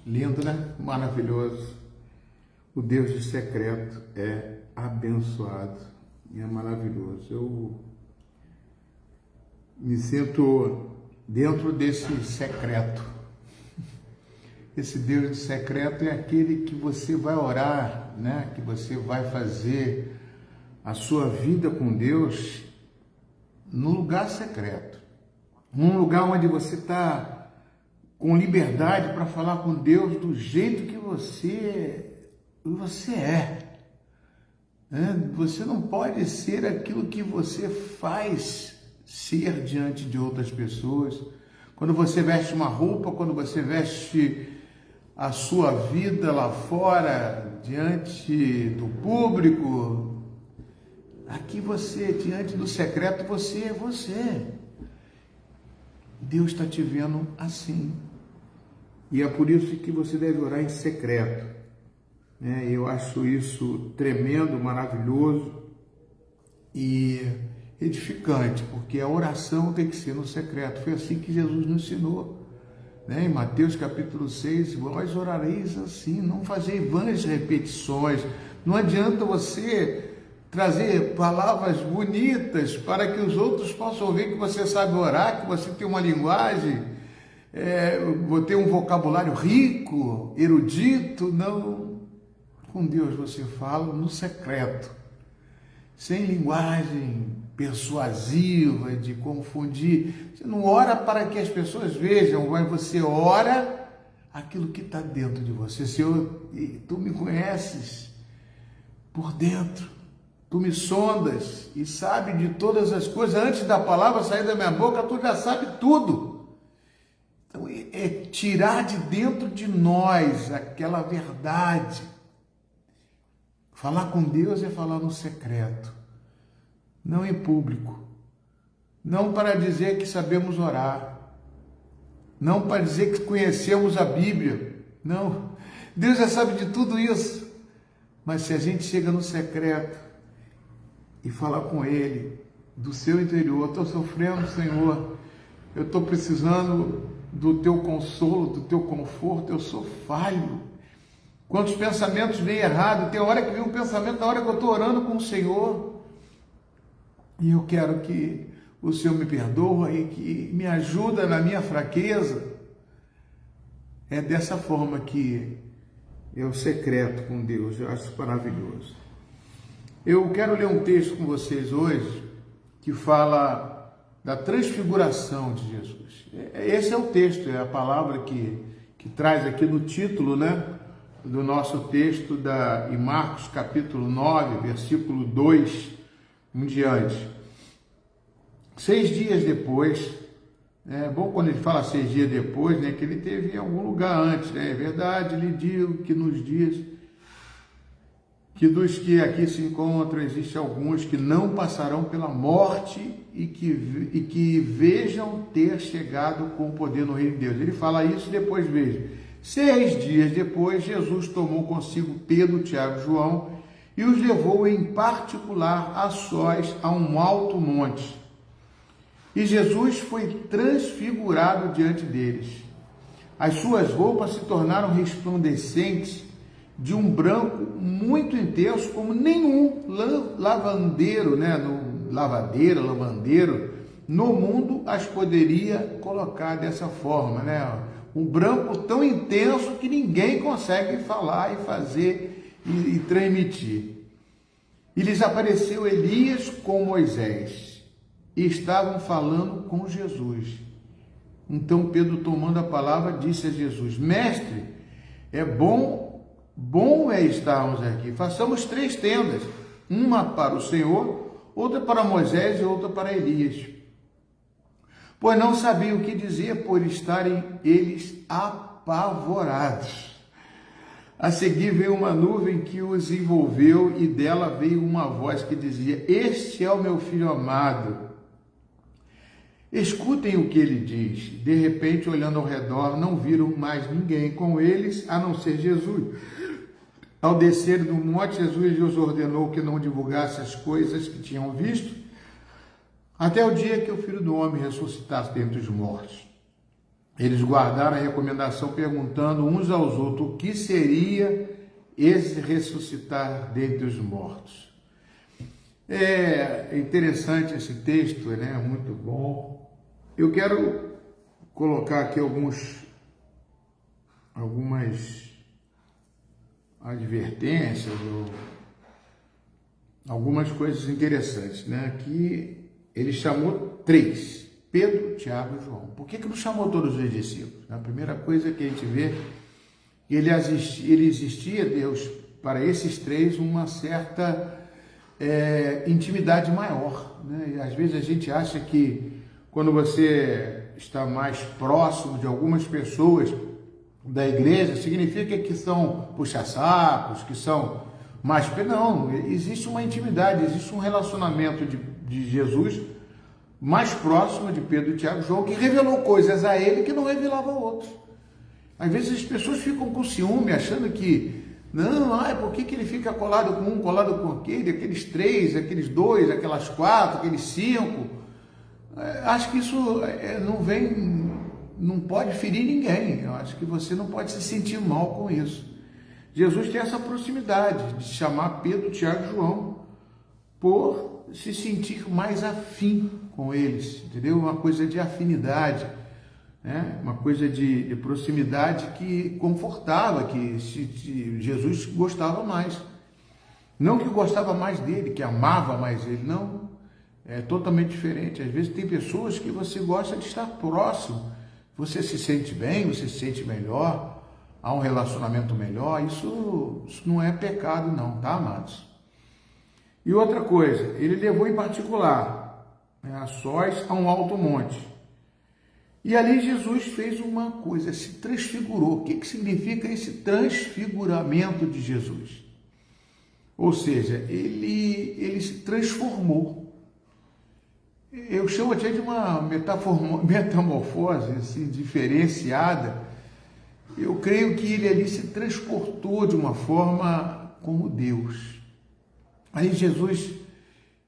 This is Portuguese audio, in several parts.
Lindo, né? Maravilhoso. O Deus de secreto é abençoado e é maravilhoso. Eu me sinto dentro desse secreto. Esse Deus de secreto é aquele que você vai orar, né? Que você vai fazer a sua vida com Deus no lugar secreto. Num lugar onde você está com liberdade para falar com Deus do jeito que você é. Você não pode ser aquilo que você faz ser diante de outras pessoas. Quando você veste uma roupa, quando você veste a sua vida lá fora, diante do público, aqui você, diante do secreto, você é você. Deus está te vendo assim. E é por isso que você deve orar em secreto. Eu acho isso tremendo, maravilhoso e edificante, porque a oração tem que ser no secreto. Foi assim que Jesus nos ensinou. Em Mateus capítulo 6, vós orareis assim, não fazei vãs repetições. Não adianta você trazer palavras bonitas para que os outros possam ouvir que você sabe orar, que você tem uma linguagem, ter um vocabulário rico, erudito. Não, com Deus você fala no secreto, sem linguagem persuasiva, de confundir. Você não ora para que as pessoas vejam, mas você ora aquilo que está dentro de você. Senhor, tu me conheces por dentro, tu me sondas e sabe de todas as coisas. Antes da palavra sair da minha boca, tu já sabe tudo. Então, é tirar de dentro de nós aquela verdade. Falar com Deus é falar no secreto, não em público. Não para dizer que sabemos orar, não para dizer que conhecemos a Bíblia. Não, Deus já sabe de tudo isso. Mas se a gente chega no secreto e falar com Ele do seu interior: estou sofrendo, Senhor, eu estou precisando do teu consolo, do teu conforto, eu sou falho. Quantos pensamentos vêm errados? Tem hora que vem um pensamento na hora que eu estou orando com o Senhor, e eu quero que o Senhor me perdoe e que me ajuda na minha fraqueza. É dessa forma que é o secreto com Deus. Eu acho maravilhoso. Eu quero ler um texto com vocês hoje que fala da transfiguração de Jesus. Esse é o texto, é a palavra que traz aqui no título, do nosso texto em Marcos capítulo 9, versículo 2 em diante. 6 dias depois, é bom quando ele fala 6 dias depois, que ele teve em algum lugar antes, É verdade, lhe digo que nos dias que dos que aqui se encontram, existem alguns que não passarão pela morte e que vejam ter chegado com o poder no reino de Deus. Ele fala isso e depois veja. 6 dias depois, Jesus tomou consigo Pedro, Tiago e João e os levou em particular a sós a um alto monte. E Jesus foi transfigurado diante deles. As suas roupas se tornaram resplandecentes, de um branco muito intenso, como nenhum lavandeiro no mundo as poderia colocar dessa forma, Um branco tão intenso que ninguém consegue falar e fazer e transmitir. E lhes apareceu Elias com Moisés, e estavam falando com Jesus. Então Pedro, tomando a palavra, disse a Jesus: Mestre, é bom é estarmos aqui. Façamos 3 tendas, uma para o Senhor, outra para Moisés e outra para Elias. Pois não sabiam o que dizer, por estarem eles apavorados. A seguir veio uma nuvem que os envolveu, e dela veio uma voz que dizia: Este é o meu filho amado, escutem o que ele diz. De repente, olhando ao redor, não viram mais ninguém com eles, a não ser Jesus. Ao descer do monte, Jesus lhes ordenou que não divulgasse as coisas que tinham visto, até o dia que o Filho do Homem ressuscitasse dentre os mortos. eles guardaram a recomendação perguntando uns aos outros o que seria esse ressuscitar dentre os mortos. É interessante esse texto, né? Muito bom. Eu quero colocar aqui algumas advertências, ou algumas coisas interessantes, né? Que ele chamou 3, Pedro, Tiago e João. Por que não chamou todos os discípulos? A primeira coisa que a gente vê, ele existia, Deus, para esses 3, uma certa intimidade maior, né? E às vezes a gente acha que quando você está mais próximo de algumas pessoas da igreja, significa que são puxa-sacos, que são mais... Não, existe uma intimidade, existe um relacionamento de Jesus mais próximo de Pedro, Tiago e João, que revelou coisas a ele que não revelava a outros. Às vezes as pessoas ficam com ciúme, achando que não, por que ele fica colado com um, colado com aqueles 3, aqueles 2, aquelas 4, aqueles 5. Acho que isso não pode ferir ninguém. Eu acho que você não pode se sentir mal com isso. Jesus tem essa proximidade de chamar Pedro, Tiago e João por se sentir mais afim com eles, entendeu? Uma coisa de afinidade, né? Uma coisa de proximidade que confortava, que Jesus gostava mais. Não que gostava mais dele, que amava mais ele, não. É totalmente diferente. Às vezes tem pessoas que você gosta de estar próximo, você se sente bem, você se sente melhor, há um relacionamento melhor. Isso não é pecado não, tá, amados? E outra coisa, ele levou em particular, a sós, a um alto monte. E ali Jesus fez uma coisa, se transfigurou. O que significa esse transfiguramento de Jesus? Ou seja, ele se transformou. Eu chamo até de uma metamorfose assim, diferenciada. Eu creio que ele ali se transportou de uma forma como Deus. Aí Jesus,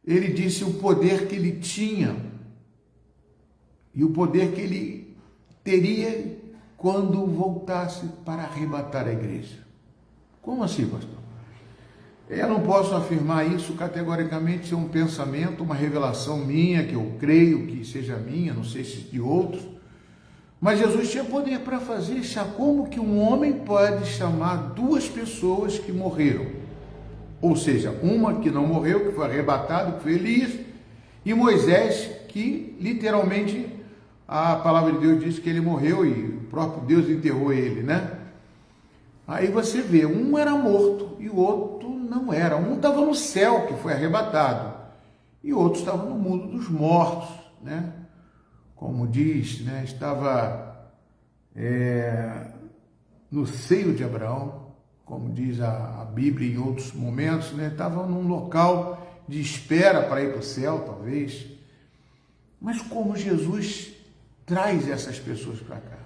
ele disse o poder que ele tinha e o poder que ele teria quando voltasse para arrebatar a igreja. Como assim, pastor? Eu não posso afirmar isso categoricamente, ser um pensamento, uma revelação minha, que eu creio que seja minha, não sei se de outros, mas Jesus tinha poder para fazer isso. Como que um homem pode chamar 2 pessoas que morreram? Ou seja, uma que não morreu, que foi arrebatado, que foi Elias, e Moisés, que literalmente a palavra de Deus diz que ele morreu e o próprio Deus enterrou ele, né? Aí você vê, um era morto e o outro não era. Um estava no céu, que foi arrebatado, e o outro estava no mundo dos mortos, né? Como diz, né? Estava no seio de Abraão, como diz a Bíblia em outros momentos, né? Estava num local de espera para ir para o céu, talvez. Mas como Jesus traz essas pessoas para cá?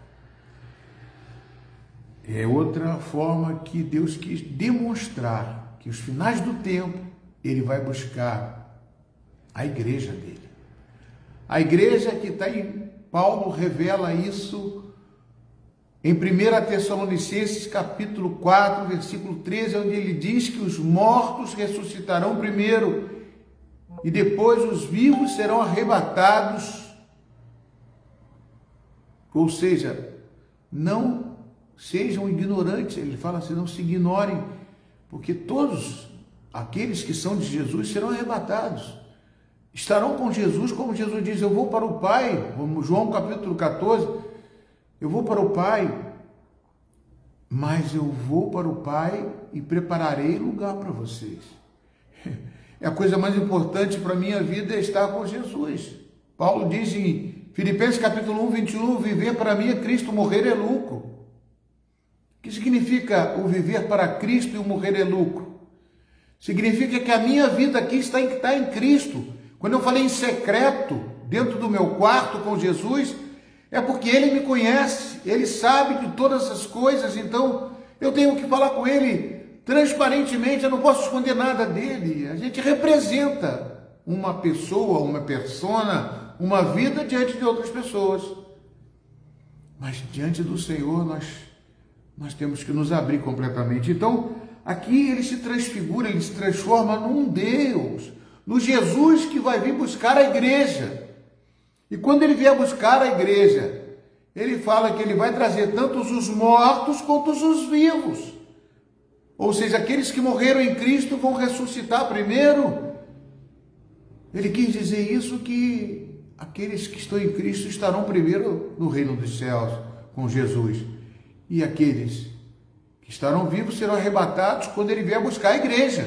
É outra forma que Deus quis demonstrar que os finais do tempo ele vai buscar a igreja dele. A igreja que está em Paulo revela isso em 1 Tessalonicenses capítulo 4, versículo 13, onde ele diz que os mortos ressuscitarão primeiro e depois os vivos serão arrebatados. Ou seja, não sejam ignorantes, ele fala assim, não se ignorem, porque todos aqueles que são de Jesus serão arrebatados, estarão com Jesus, como Jesus diz, eu vou para o Pai, como João capítulo 14, eu vou para o Pai, mas eu vou para o Pai e prepararei lugar para vocês. A coisa mais importante para a minha vida é estar com Jesus. Paulo diz em Filipenses capítulo 1, 21, viver para mim é Cristo, morrer é lucro. O que significa o viver para Cristo e o morrer é lucro? Significa que a minha vida aqui está em Cristo. Quando eu falei em secreto, dentro do meu quarto com Jesus, é porque Ele me conhece, Ele sabe de todas as coisas, então eu tenho que falar com Ele transparentemente, eu não posso esconder nada dele. A gente representa uma pessoa, uma persona, uma vida diante de outras pessoas. Mas diante do Senhor nós temos que nos abrir completamente. Então, aqui ele se transfigura, ele se transforma num Deus, no Jesus que vai vir buscar a igreja. E quando ele vier buscar a igreja, ele fala que ele vai trazer tanto os mortos quanto os vivos. Ou seja, aqueles que morreram em Cristo vão ressuscitar primeiro. Ele quis dizer isso, que aqueles que estão em Cristo estarão primeiro no reino dos céus com Jesus. E aqueles que estarão vivos serão arrebatados quando ele vier buscar a igreja.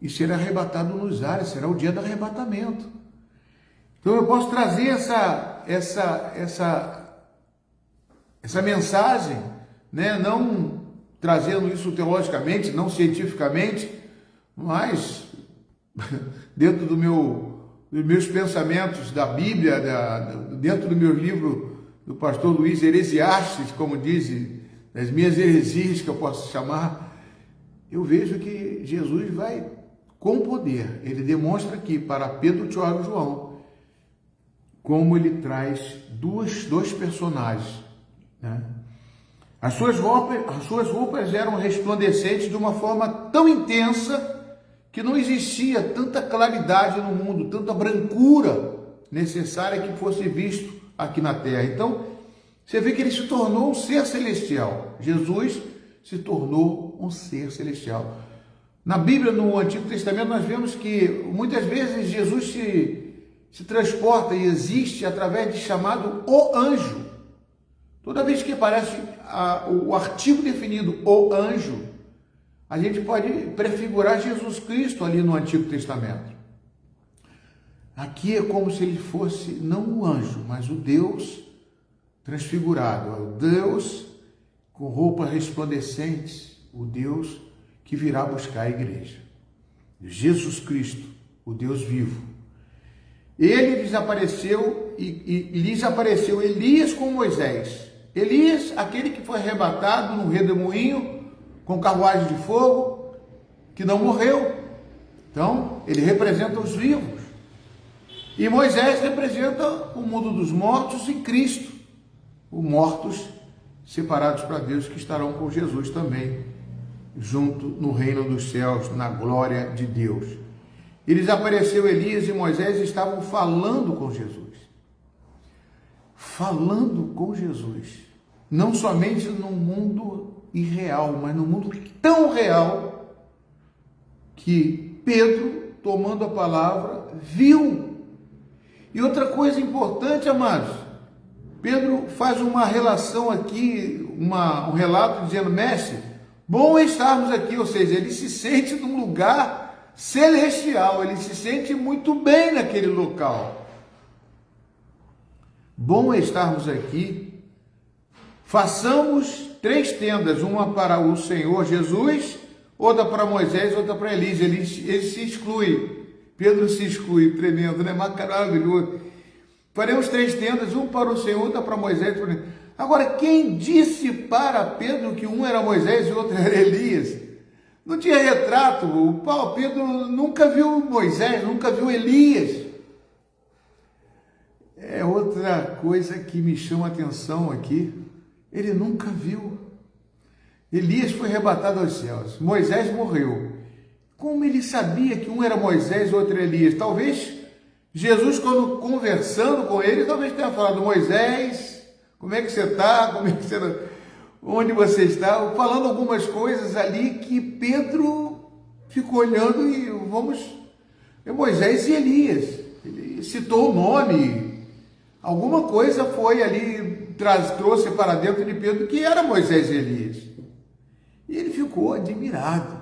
E será arrebatado nos ares, será o dia do arrebatamento. Então eu posso trazer essa mensagem, né? Não trazendo isso teologicamente, não cientificamente, mas dentro dos meus pensamentos da Bíblia, dentro do meu livro do pastor Luiz Heresiastes, como dizem, das minhas heresias que eu posso chamar, eu vejo que Jesus vai com poder. Ele demonstra aqui para Pedro, Tiago e João como ele traz dois personagens, né? As suas roupas eram resplandecentes de uma forma tão intensa que não existia tanta claridade no mundo, tanta brancura necessária que fosse visto aqui na terra. Então, você vê que ele se tornou um ser celestial. Jesus se tornou um ser celestial. Na Bíblia, no Antigo Testamento, nós vemos que muitas vezes Jesus se transporta e existe através de chamado o anjo. Toda vez que aparece o artigo definido, o anjo, a gente pode prefigurar Jesus Cristo ali no Antigo Testamento. Aqui é como se ele fosse não o anjo, mas o Deus transfigurado, o Deus com roupas resplandecentes, o Deus que virá buscar a igreja. Jesus Cristo, o Deus vivo. Ele lhes apareceu e lhes apareceu Elias com Moisés. Elias, aquele que foi arrebatado no redemoinho com carruagem de fogo, que não morreu. Então, ele representa os vivos. E Moisés representa o mundo dos mortos em Cristo. Os mortos separados para Deus, que estarão com Jesus também, junto no reino dos céus, na glória de Deus. E lhes apareceu Elias e Moisés, estavam falando com Jesus. Falando com Jesus. Não somente no mundo irreal, mas no mundo tão real que Pedro, tomando a palavra, viu. E outra coisa importante, amados, Pedro faz uma relação aqui, um relato dizendo: mestre, bom estarmos aqui. Ou seja, ele se sente num lugar celestial, ele se sente muito bem naquele local. Bom estarmos aqui. Façamos 3 tendas, uma para o Senhor Jesus, outra para Moisés, outra para Elias. Ele se exclui. Pedro se exclui, tremendo, né? Maravilhoso. Faremos 3 tendas, uma para o Senhor, outra para Moisés. Agora, quem disse para Pedro que um era Moisés e outro era Elias? Não tinha retrato. O Pedro nunca viu Moisés, nunca viu Elias. É outra coisa que me chama a atenção aqui. Ele nunca viu. Elias foi arrebatado aos céus. Moisés morreu. Como ele sabia que um era Moisés e outro era Elias? Talvez Jesus, quando conversando com ele, talvez tenha falado: Moisés, como é que você está? Onde você está? Falando algumas coisas ali que Pedro ficou olhando e é Moisés e Elias. Ele citou o nome. Alguma coisa foi ali, trouxe para dentro de Pedro que era Moisés e Elias. E ele ficou admirado,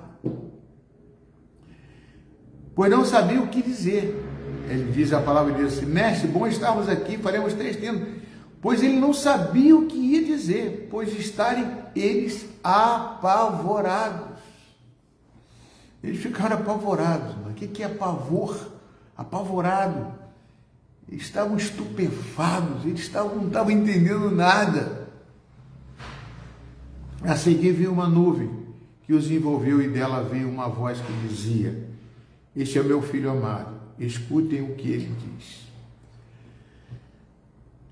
pois não sabia o que dizer. Ele diz a palavra de Deus assim: mestre, bom estarmos aqui, faremos 3 tendas. Pois ele não sabia o que ia dizer, pois estarem eles apavorados. Eles ficaram apavorados. O que é pavor? Apavorado. Eles estavam estupefados, eles não estavam entendendo nada. A seguir veio uma nuvem que os envolveu e dela veio uma voz que dizia: este é meu filho amado, escutem o que ele diz.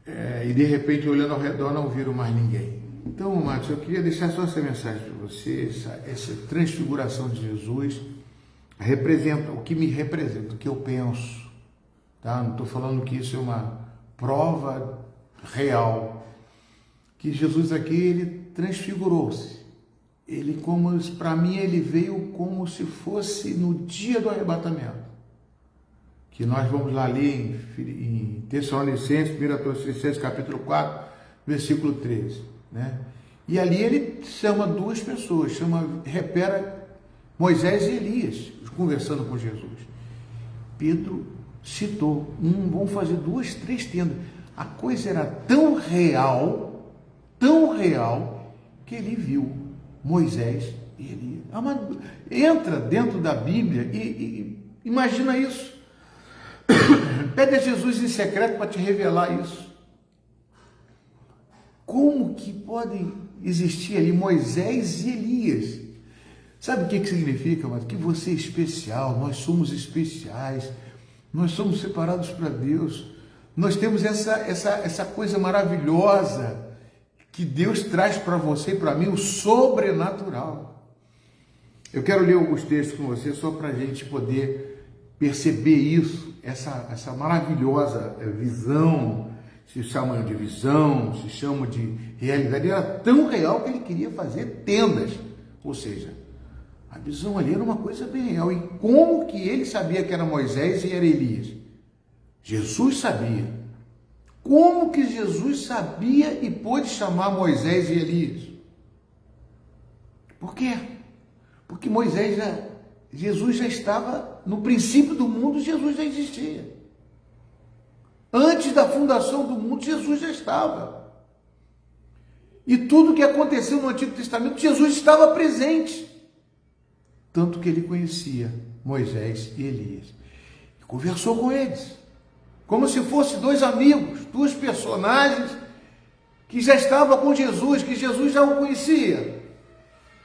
e de repente, olhando ao redor, não viram mais ninguém. Então, amados, eu queria deixar só essa mensagem para você, essa transfiguração de Jesus representa o que me representa, o que eu penso, tá? Não estou falando que isso é uma prova real, que Jesus aqui, ele transfigurou-se. Ele, como para mim, ele veio como se fosse no dia do arrebatamento, que nós vamos lá ler em Tessalonicenses, 1 Tessalonicenses capítulo 4, versículo 13, né? E ali ele chama duas pessoas, repara Moisés e Elias, conversando com Jesus. Pedro citou, vamos fazer 2, 3 tendas. A coisa era tão real, que ele viu Moisés e Elias. Entra dentro da Bíblia e imagina isso. Pede a Jesus em secreto para te revelar isso. Como que podem existir ali Moisés e Elias? Sabe o que significa, amado? Que você é especial, nós somos especiais, nós somos separados para Deus, nós temos essa coisa maravilhosa que Deus traz para você e para mim, o sobrenatural. Eu quero ler alguns textos com você só para a gente poder perceber isso, essa maravilhosa visão, se chama de visão, se chama de realidade. Era tão real que ele queria fazer tendas, ou seja, a visão ali era uma coisa bem real. E como que ele sabia que era Moisés e era Elias? Jesus sabia. Como que Jesus sabia e pôde chamar Moisés e Elias? Por quê? Porque Jesus já estava, no princípio do mundo, Jesus já existia. Antes da fundação do mundo, Jesus já estava. E tudo que aconteceu no Antigo Testamento, Jesus estava presente. Tanto que ele conhecia Moisés e Elias. E conversou com eles, como se fossem 2 amigos, 2 personagens que já estavam com Jesus, que Jesus já o conhecia.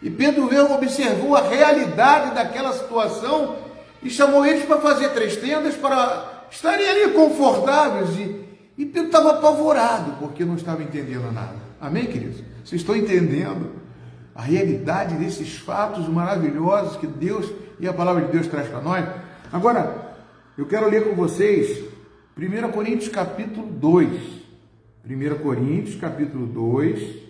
E Pedro observou a realidade daquela situação e chamou eles para fazer 3 tendas, para estarem ali confortáveis. E Pedro estava apavorado, porque não estava entendendo nada. Amém, queridos? Vocês estão entendendo a realidade desses fatos maravilhosos que Deus e a palavra de Deus traz para nós? Agora, eu quero ler com vocês 1 Coríntios capítulo 2. 1 Coríntios capítulo 2.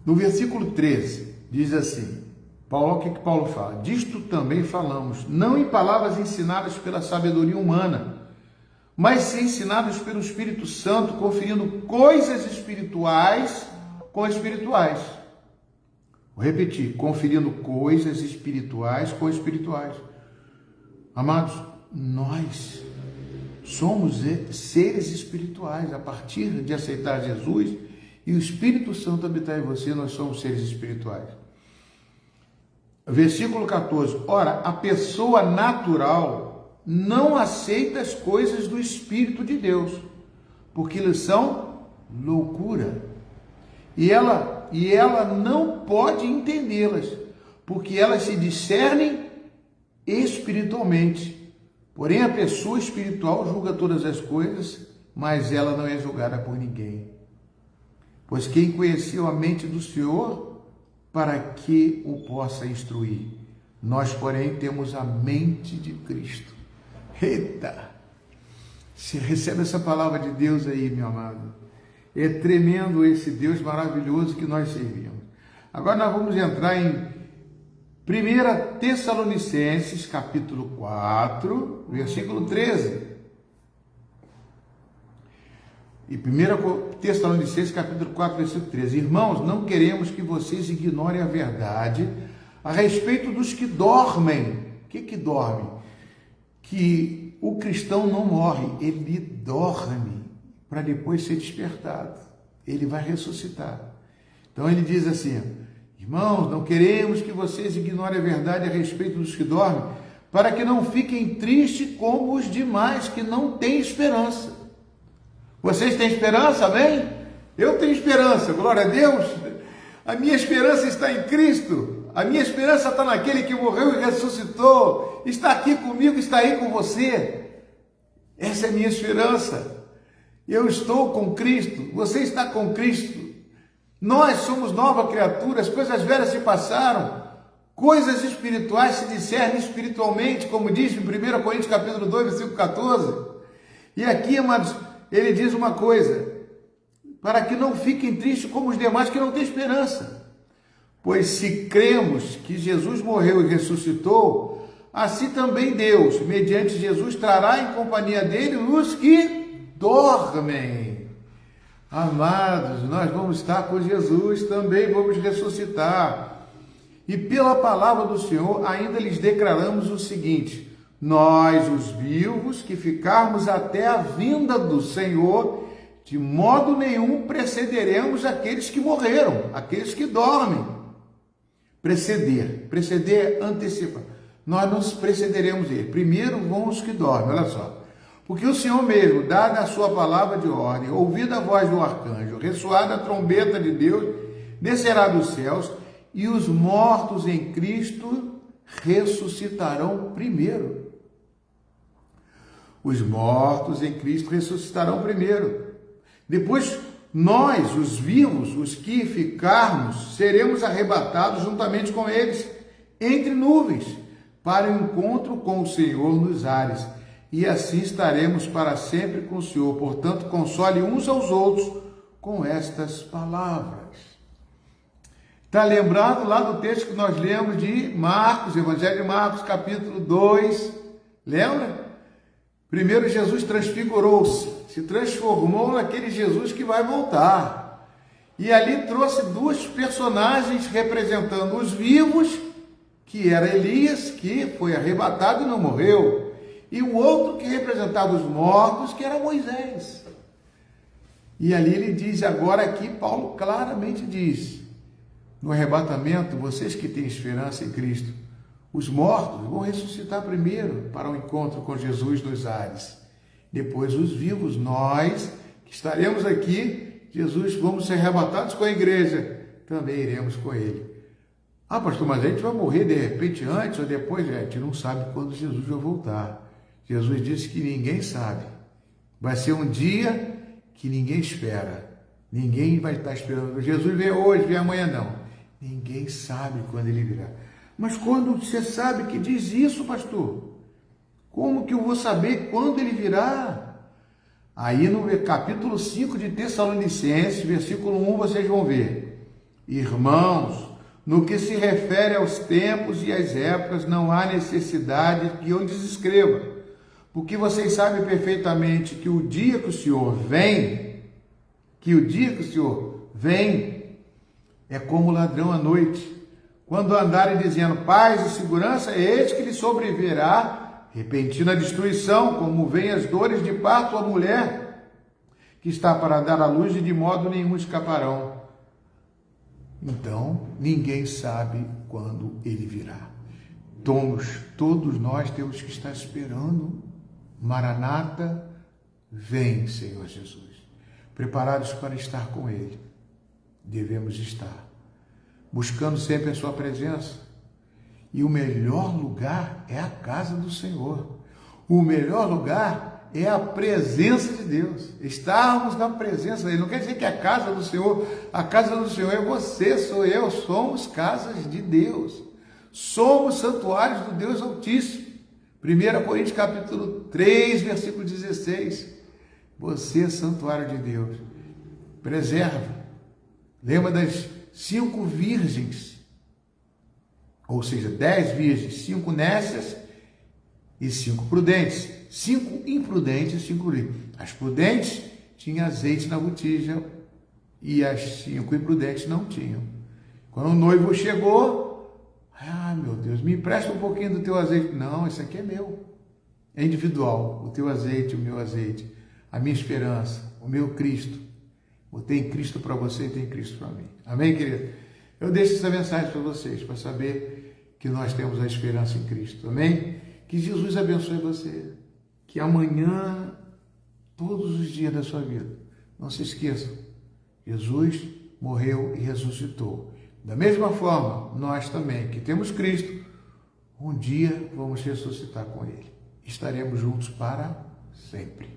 No versículo 13, diz assim, o que Paulo fala? Disto também falamos, não em palavras ensinadas pela sabedoria humana, mas ensinadas pelo Espírito Santo, conferindo coisas espirituais com espirituais. Vou repetir, conferindo coisas espirituais com espirituais. Amados, nós somos seres espirituais. A partir de aceitar Jesus e o Espírito Santo habitar em você, nós somos seres espirituais. Versículo 14. Ora, a pessoa natural não aceita as coisas do Espírito de Deus, porque eles são loucura. E ela não pode entendê-las, porque elas se discernem espiritualmente. Porém, a pessoa espiritual julga todas as coisas, mas ela não é julgada por ninguém. Pois quem conheceu a mente do Senhor, para que o possa instruir? Nós, porém, temos a mente de Cristo. Eita! Você recebe essa palavra de Deus aí, meu amado. É tremendo esse Deus maravilhoso que nós servimos. Agora nós vamos entrar em 1 Tessalonicenses, capítulo 4, versículo 13. E 1 Tessalonicenses, capítulo 4, versículo 13. Irmãos, não queremos que vocês ignorem a verdade a respeito dos que dormem. O que dorme? Que o cristão não morre, ele dorme para depois ser despertado. Ele vai ressuscitar. Então ele diz assim, irmãos, não queremos que vocês ignorem a verdade a respeito dos que dormem, para que não fiquem tristes como os demais que não têm esperança. Vocês têm esperança, amém? Eu tenho esperança, glória a Deus. A minha esperança está em Cristo. A minha esperança está naquele que morreu e ressuscitou. Está aqui comigo, está aí com você. Essa é a minha esperança. Eu estou com Cristo. Você está com Cristo. Nós somos nova criatura. As coisas velhas se passaram. Coisas espirituais se discernem espiritualmente, como diz em 1 Coríntios capítulo 2, versículo 14. E aqui, amados, ele diz uma coisa: para que não fiquem tristes como os demais que não têm esperança. Pois se cremos que Jesus morreu e ressuscitou, assim também Deus, mediante Jesus, trará em companhia dele os que dormem. Amados, nós vamos estar com Jesus, também vamos ressuscitar. E pela palavra do Senhor ainda lhes declaramos o seguinte: nós, os vivos, que ficarmos até a vinda do Senhor, de modo nenhum precederemos aqueles que morreram, aqueles que dormem. Preceder é antecipar. Nós não precederemos ele. Primeiro vão os que dormem, olha só. Porque o Senhor mesmo, dada a sua palavra de ordem, ouvida a voz do arcanjo, ressoada a trombeta de Deus, descerá dos céus, e os mortos em Cristo ressuscitarão primeiro. Os mortos em Cristo ressuscitarão primeiro. Depois, nós, os vivos, os que ficarmos, seremos arrebatados juntamente com eles, entre nuvens, para o encontro com o Senhor nos ares. E assim estaremos para sempre com o Senhor. Portanto, console uns aos outros com estas palavras. Está lembrado lá do texto que nós lemos de Marcos, Evangelho de Marcos, capítulo 2. Lembra? Primeiro Jesus transfigurou-se, se transformou naquele Jesus que vai voltar. E ali trouxe duas personagens representando os vivos, que era Elias, que foi arrebatado e não morreu, e o outro que representava os mortos, que era Moisés. E ali ele diz, agora aqui Paulo claramente diz, no arrebatamento, vocês que têm esperança em Cristo, os mortos vão ressuscitar primeiro para o encontro com Jesus nos ares. Depois os vivos, nós que estaremos aqui, Jesus, vamos ser arrebatados com a igreja, também iremos com ele. Ah, pastor, mas a gente vai morrer de repente antes ou depois? A gente não sabe quando Jesus vai voltar. Jesus disse que ninguém sabe. Vai ser um dia que ninguém espera. Ninguém vai estar esperando. Jesus vem hoje, vem amanhã, não. Ninguém sabe quando ele virá. Mas quando você sabe que diz isso, pastor, como que eu vou saber quando ele virá? Aí no capítulo 5 de Tessalonicenses, versículo 1, vocês vão ver. Irmãos, no que se refere aos tempos e às épocas, não há necessidade que eu lhes escreva, porque vocês sabem perfeitamente que o dia que o Senhor vem, é como ladrão à noite. Quando andarem dizendo paz e segurança, eis que lhe sobrevirá repentina destruição, como vem as dores de parto à mulher que está para dar à luz, e de modo nenhum escaparão. Então, ninguém sabe quando ele virá. Todos nós temos que estar esperando. Maranata, vem, Senhor Jesus. Preparados para estar com ele. Devemos estar buscando sempre a sua presença. E o melhor lugar é a casa do Senhor. O melhor lugar é a presença de Deus. Estarmos na presença dele. Não quer dizer que a casa do Senhor é você, sou eu, somos casas de Deus. Somos santuários do Deus Altíssimo. 1 Coríntios capítulo 3, versículo 16. Você é santuário de Deus. Preserve. Lembra das 5 virgens, ou seja, 10 virgens, 5 nécias e 5 prudentes, 5 imprudentes e 5 prudentes. As prudentes tinham azeite na botija e as 5 imprudentes não tinham. Quando o noivo chegou, meu Deus, me empresta um pouquinho do teu azeite. Não, esse aqui é meu, é individual, o teu azeite, o meu azeite, a minha esperança, o meu Cristo. Tem Cristo para você e tem Cristo para mim. Amém, querido? Eu deixo essa mensagem para vocês, para saber que nós temos a esperança em Cristo. Amém? Que Jesus abençoe você. Que amanhã, todos os dias da sua vida, não se esqueçam, Jesus morreu e ressuscitou. Da mesma forma, nós também, que temos Cristo, um dia vamos ressuscitar com Ele. Estaremos juntos para sempre.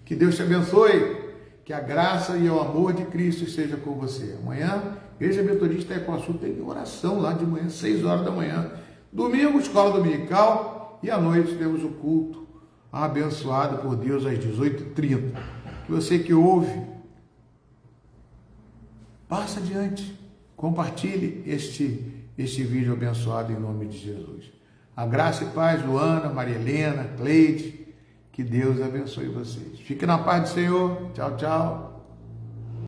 Que Deus te abençoe, que a graça e o amor de Cristo esteja com você. Amanhã, Igreja Metodista Itaquaçu tem oração lá de manhã, 6 horas da manhã. Domingo, escola dominical, e à noite temos o culto abençoado por Deus às 18h30. Que você que ouve, passa adiante, compartilhe este vídeo abençoado em nome de Jesus. A graça e paz, Luana, Maria Helena, Cleide, que Deus abençoe vocês. Fique na paz do Senhor. Tchau, tchau.